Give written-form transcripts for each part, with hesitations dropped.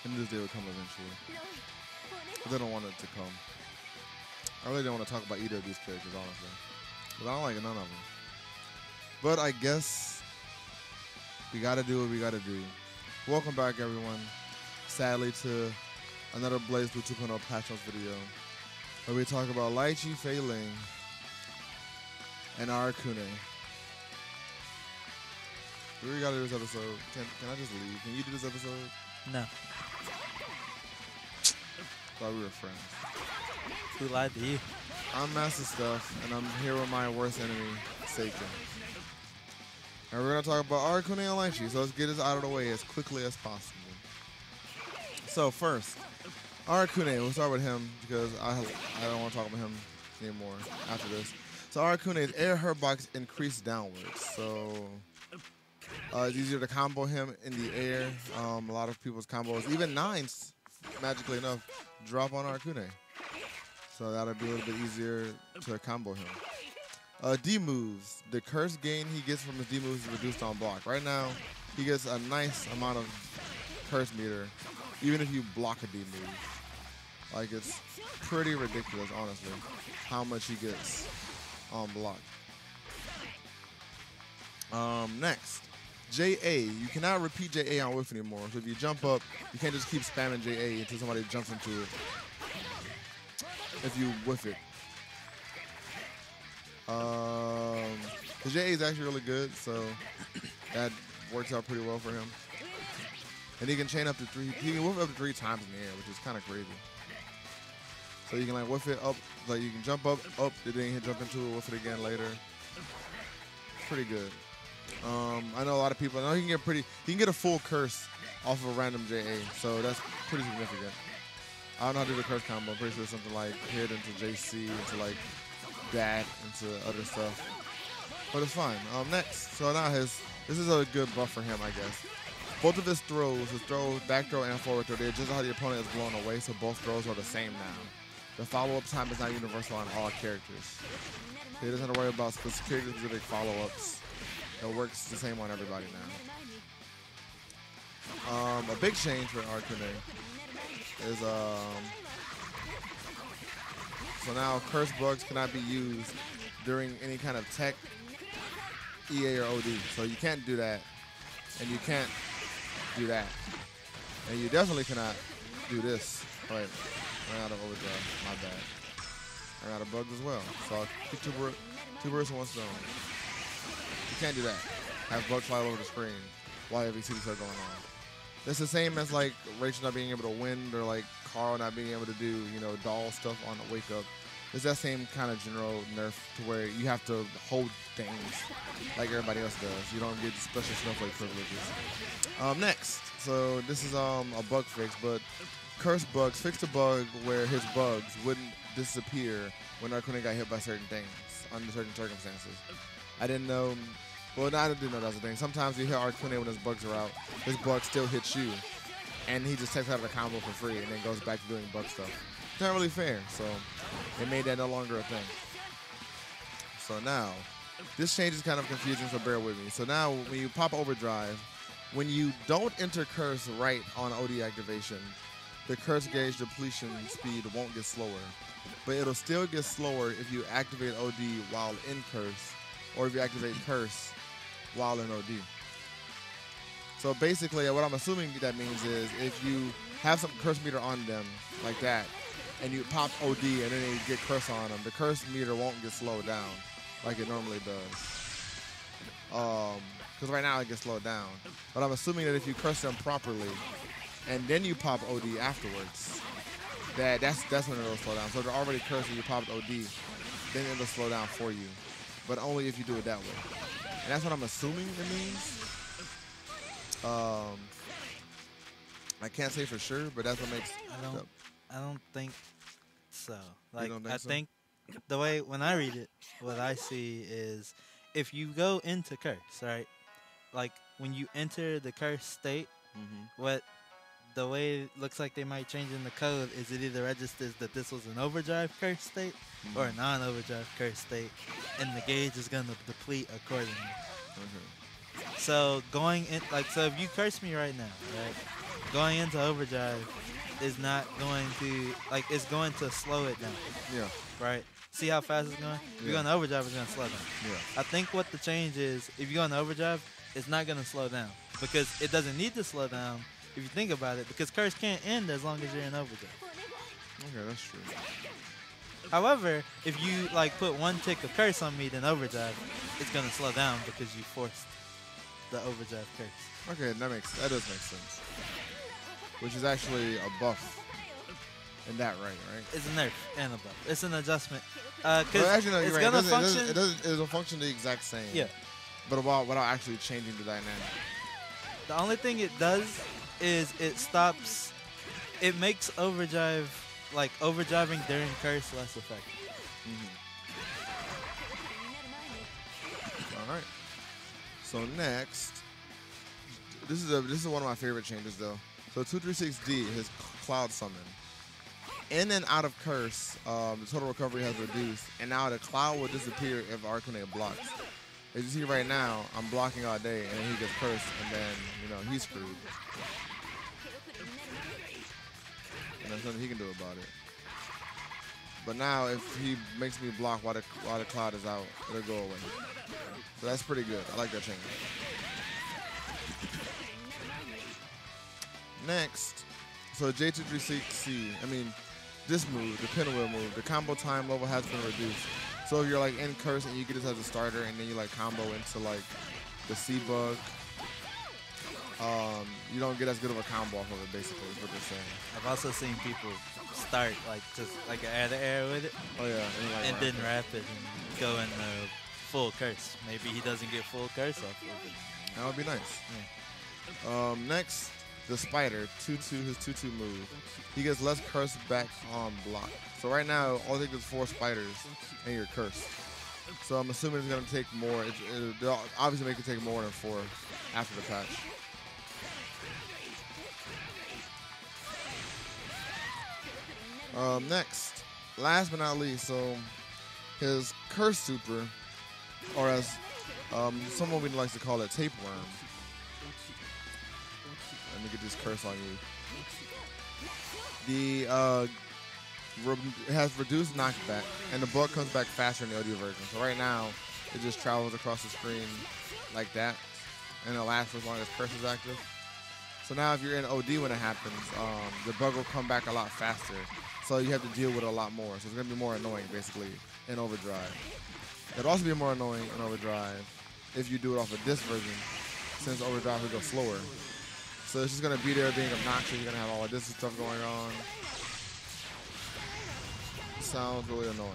I knew this day would come eventually. But they don't want it to come. I really don't want to talk about either of these characters, honestly. But I don't like none of them. But I guess we gotta do what we gotta do. Welcome back, everyone. Sadly, to another Blazblue 2.0 patch notes video, where we talk about Litchi, Fei Ling, and Arakune. What do we gotta do this episode? Can I just leave? Can you do this episode? No. Thought we were friends. Who lied to you? I'm MastaStef, and I'm here with my worst enemy, Seiken. And we're gonna talk about Arakune and Litchi, so let's get this out of the way as quickly as possible. So first, Arakune, we'll start with him because I don't want to talk about him anymore after this. So Arakune's air hurt box increased downwards, so it's easier to combo him in the air. A lot of people's combos, even 9s, magically enough, drop on Arakune. So that'll be a little bit easier to combo him. D moves. The curse gain he gets from his D moves is reduced on block. Right now, he gets a nice amount of curse meter, even if you block a D move. Like, it's pretty ridiculous, honestly, how much he gets on block. Next, JA. You cannot repeat JA on whiff anymore. So if you jump up, you can't just keep spamming JA until somebody jumps into it. If you whiff it. The JA is actually really good, so that works out pretty well for him. And he can chain up to 3. He can whiff up to 3 times in the air, which is kind of crazy. So you can like whiff it up, like you can jump up, and then you can jump into it, whiff it again later. Pretty good. I know a lot of people. I know he can get a full curse off of a random JA, so that's pretty significant. I don't know how to do the curse combo. I'm pretty sure it's something like hit into JC, into like that, into other stuff. But it's fine. Next, so now this is a good buff for him, I guess. Both of his throws, back throw and forward throw, they adjust how the opponent is blown away, so both throws are the same now. The follow-up time is not universal on all characters. He doesn't have to worry about character-specific follow-ups. It works the same on everybody now. A big change for Arakune is so now curse bugs cannot be used during any kind of tech, EA or OD. So you can't do that, and you can't do that, and you definitely cannot do this. Wait, ran out of overdrive. My bad. I ran out of bugs as well. So I'll keep two birds with one stone. You can't do that. Have bugs fly all over the screen while you have these stuff going on. It's the same as like Rachel not being able to win, or like Carl not being able to do, doll stuff on the wake up. It's that same kind of general nerf to where you have to hold things like everybody else does. You don't get special snowflake privileges. Next, so this is a bug fix, but curse bugs fixed a bug where his bugs wouldn't disappear when Arakune got hit by certain things under certain circumstances. I didn't know. Well, no, I didn't know that was a thing. Sometimes you hit Arakune when his bugs are out. His bug still hits you, and he just takes out the combo for free and then goes back to doing bug stuff. It's not really fair, so it made that no longer a thing. So now, this change is kind of confusing, so bear with me. So now, when you pop overdrive, when you don't enter curse right on OD activation, the curse gauge depletion speed won't get slower, but it'll still get slower if you activate OD while in curse, or if you activate curse while in OD. So basically, what I'm assuming that means is if you have some curse meter on them like that, and you pop OD and then you get curse on them, the curse meter won't get slowed down like it normally does. Because right now it gets slowed down. But I'm assuming that if you curse them properly and then you pop OD afterwards, that's when it'll slow down. So they're already cursed and you popped OD, then it'll slow down for you. But only if you do it that way. And that's what I'm assuming it means. I can't say for sure, but that's what makes. I don't think so. Like, don't think I so? think the way when I read it, what I see is if you go into curse, right? Like when you enter the curse state, what the way it looks like they might change in the code is it either registers that this was an overdrive curse state or a non-overdrive curse state, and the gauge is gonna deplete accordingly. So going in, like, so if you curse me right now, right, going into overdrive is not going to, like, it's going to slow it down. Yeah. Right? See how fast it's going? If you go into overdrive, it's going to slow down. Yeah. I think what the change is, if you go into overdrive, it's not going to slow down. Because it doesn't need to slow down if you think about it. Because curse can't end as long as you're in overdrive. Okay, that's true. However, if you like put one tick of curse on me, then overdrive, it's going to slow down because you forced the overdrive curse. Okay, that does make sense. Which is actually a buff in that right? It's a nerf and a buff. It's an adjustment. Well, actually, no, you're it's right. gonna function. It'll function the exact same. Yeah. But without actually changing the dynamic. The only thing it does is it stops. It makes overdrive, like overdriving during curse, less effective. All right. So next, this is one of my favorite changes though. So 236D, his cloud summon. In and out of curse, the total recovery has reduced, and now the cloud will disappear if Arakune blocks. As you see right now, I'm blocking all day, and then he gets cursed, and then he's screwed. And there's nothing he can do about it. But now, if he makes me block while the cloud is out, it'll go away. So that's pretty good. I like that change. Next, so J236C, this move, the pinwheel move, the combo time level has been reduced. So if you're like in curse and you get this as a starter and then you like combo into like the C bug, you don't get as good of a combo off of it, basically, is what they're saying. I've also seen people start like just like an air with it. Oh yeah. And then rapid and go in full curse. Maybe he doesn't get full curse off of it. That would be nice. Yeah. Next, the spider, 2-2, his 2-2 move. He gets less curse back on block. So right now, all they get is 4 spiders, and you're cursed. So I'm assuming it's going to take more. They'll obviously make it take more than 4 after the patch. Next, last but not least, so his curse super, or as someone we likes to call it, tapeworm. Let me get this curse on you. It has reduced knockback, and the bug comes back faster in the audio version. So right now, it just travels across the screen like that, and it'll last for as long as curse is active. So now if you're in OD when it happens, the bug will come back a lot faster. So you have to deal with it a lot more. So it's going to be more annoying, basically, in overdrive. It'll also be more annoying in overdrive if you do it off of this version, since overdrive will go slower. So it's just going to be there being obnoxious. You're going to have all of this stuff going on. It sounds really annoying.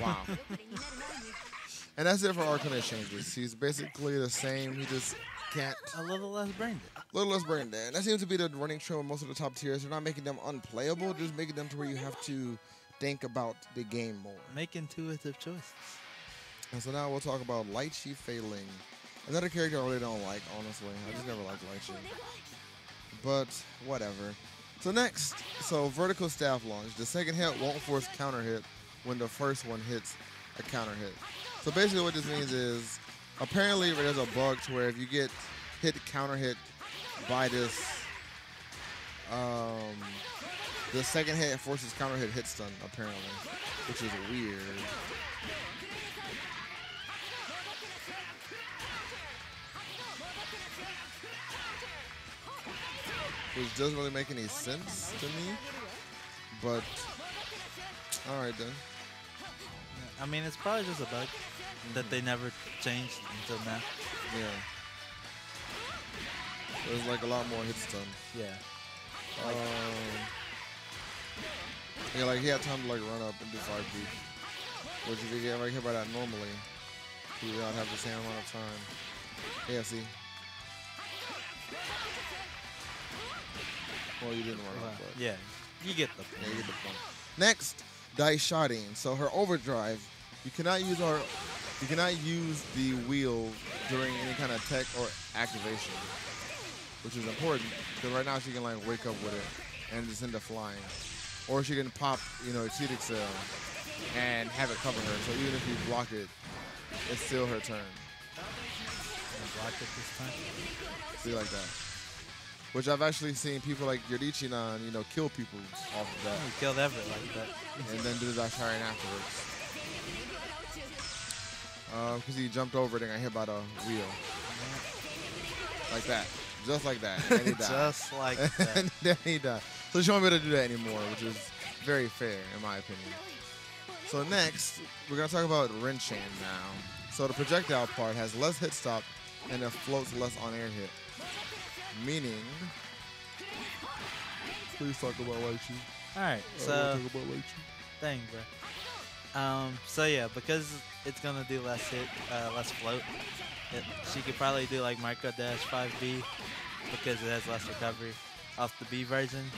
Wow. And that's it for Arakune changes. He's basically the same. He just can't. A little less brain dead. A little less brain dead. That seems to be the running trend with most of the top tiers. They're not making them unplayable, just making them to where you have to think about the game more. Make intuitive choices. And so now we'll talk about Litchi failing. Another character I really don't like, honestly. I just never liked Litchi. But whatever. So next, vertical staff launch. The second hit won't force counter hit when the first one hits a counter hit. So basically what this means is, apparently there's a bug to where if you get hit counter hit by this, the second hit forces counter hit stun, apparently, which is weird. Which doesn't really make any sense to me, but all right then. I mean, it's probably just a bug that they never changed until now. Yeah. There's like a lot more hit stun. Yeah. Yeah, like he had time to like run up and do 5B. Which if you get right hit by that normally, he would not have the same amount of time. Yeah, see? Well, you didn't run up, but yeah, you get the point. Yeah, you get the point. Next, Dice Shotting. So her overdrive, you cannot use the wheel during any kind of tech or activation, which is important because right now she can like wake up with it and just end up flying, or she can pop, Exceed Excel and have it cover her. So even if you block it, it's still her turn. I blocked it this time. See, like that. which I've actually seen people like Yorichinan, kill people off of that. He killed Everett like that. And then do the Daisharin afterwards. Because he jumped over it and got hit by the wheel. Like that. Just like that. And he died. Just like that. And then he died. So she won't be able to do that anymore, which is very fair, in my opinion. So next, we're going to talk about Rinchain now. So the projectile part has less hit stop and it floats less on air hit. Meaning, please talk about Litchi. Alright, so talk about Litchi. Dang, bro. So yeah, because it's gonna do less hit, less float, she could probably do like Micro Dash 5B because it has less recovery off the B version.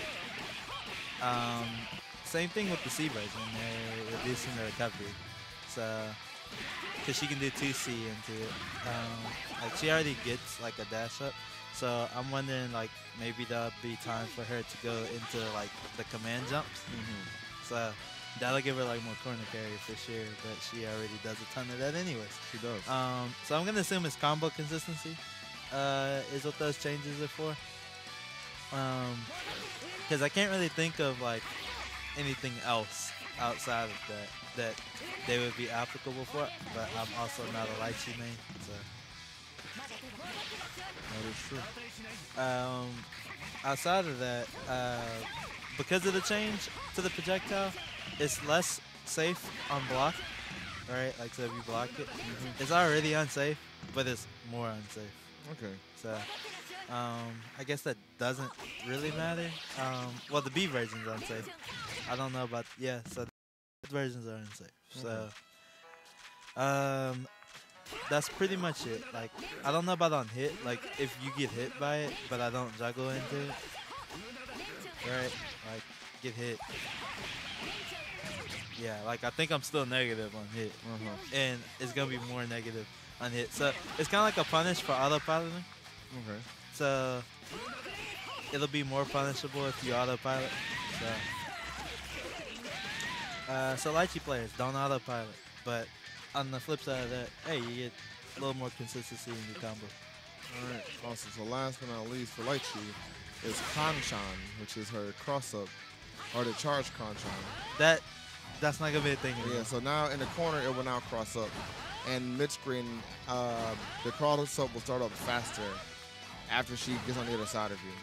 Same thing with the C version, they're reducing the recovery. So, because she can do 2C into it. Like she already gets like a dash up. So I'm wondering like maybe there'll be time for her to go into like the command jumps. So that'll give her like more corner carry for sure, but she already does a ton of that anyways. She does. So I'm gonna assume it's combo consistency is what those changes are for. Because I can't really think of like anything else outside of that they would be applicable for. But I'm also not a Litchi main, so. That is true. Outside of that, because of the change to the projectile, it's less safe on block, right? Like, so if you block it, it's already unsafe, but it's more unsafe. Okay. So, I guess that doesn't really matter. Well, the B version's unsafe. I don't know about, yeah, so the versions are unsafe. So, that's pretty much it. Like, I don't know about on hit. Like, if you get hit by it, but I don't juggle into it, right? Like, get hit. Yeah, like, I think I'm still negative on hit. And it's going to be more negative on hit. So, it's kind of like a punish for autopiloting. Okay. So, it'll be more punishable if you autopilot. So Litchi players, don't autopilot. But on the flip side of that, hey, you get a little more consistency in your combo. All right, awesome. So last but not least for Litchi is Kanchan, which is her cross-up, or the charge Kanchan. That's not going to be a thing anymore. Yeah, so now in the corner, it will now cross up. And mid-screen, the cross-up will start up faster after she gets on the other side of you.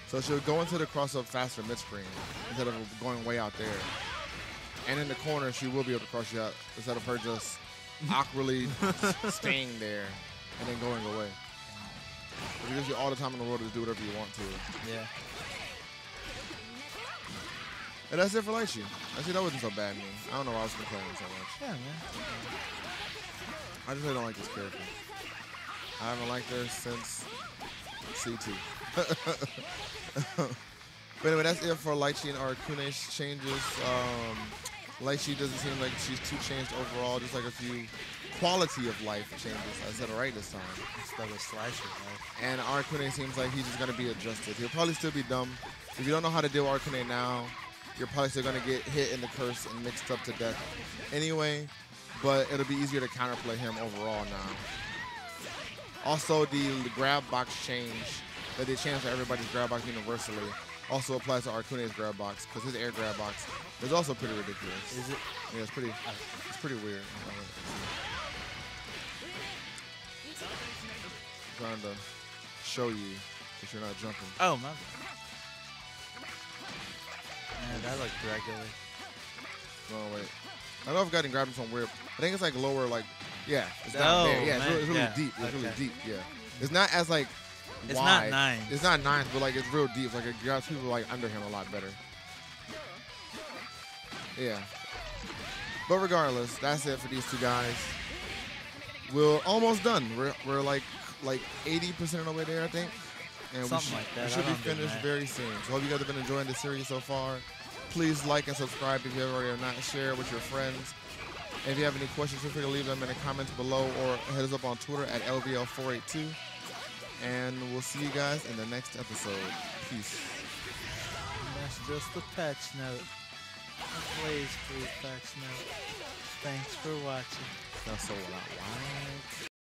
So she'll go into the cross-up faster mid-screen instead of going way out there. And in the corner, she will be able to cross you out instead of her just awkwardly staying there and then going away. It gives you all the time in the world to do whatever you want to. Yeah. And that's it for Litchi. Actually, that wasn't so bad, me. I don't know why I was complaining so much. Yeah, man. I just really don't like this character. I haven't liked her since CT. But anyway, that's it for Litchi and Arakune's changes. Litchi doesn't seem like she's too changed overall, just like a few quality of life changes. I said it right this time. Instead of slices, right? And Arakune seems like he's just going to be adjusted. He'll probably still be dumb. If you don't know how to deal with Arakune now, you're probably still going to get hit in the curse and mixed up to death anyway. But it'll be easier to counterplay him overall now. Also, the grab box change that they changed for everybody's grab box universally also applies to Arakune's grab box, because his air grab box is also pretty ridiculous. Is it? Yeah, it's pretty weird. I'm trying to show you that you're not jumping. Oh, my bad. Man, that looked regular. No, wait. I don't know if I've gotten grabbed from weird. I think it's like lower, like, yeah, it's down there. Yeah, it's really deep. It's really deep, yeah. It's not as, like, it's wide. Not 9. It's not 9, but, like, it's real deep. Like, it grabs people, like, under him a lot better. Yeah. But regardless, that's it for these two guys. We're almost done. We're like 80% of the way there, I think. And Something like that. We should be finished very soon. So hope you guys have been enjoying the series so far. Please like and subscribe if you have already or not. Share it with your friends. And if you have any questions, feel free to leave them in the comments below or hit us up on Twitter at LVL482. And we'll see you guys in the next episode. Peace. And that's just the patch note. The Blazblue patch note. Thanks for watching. That's so loud.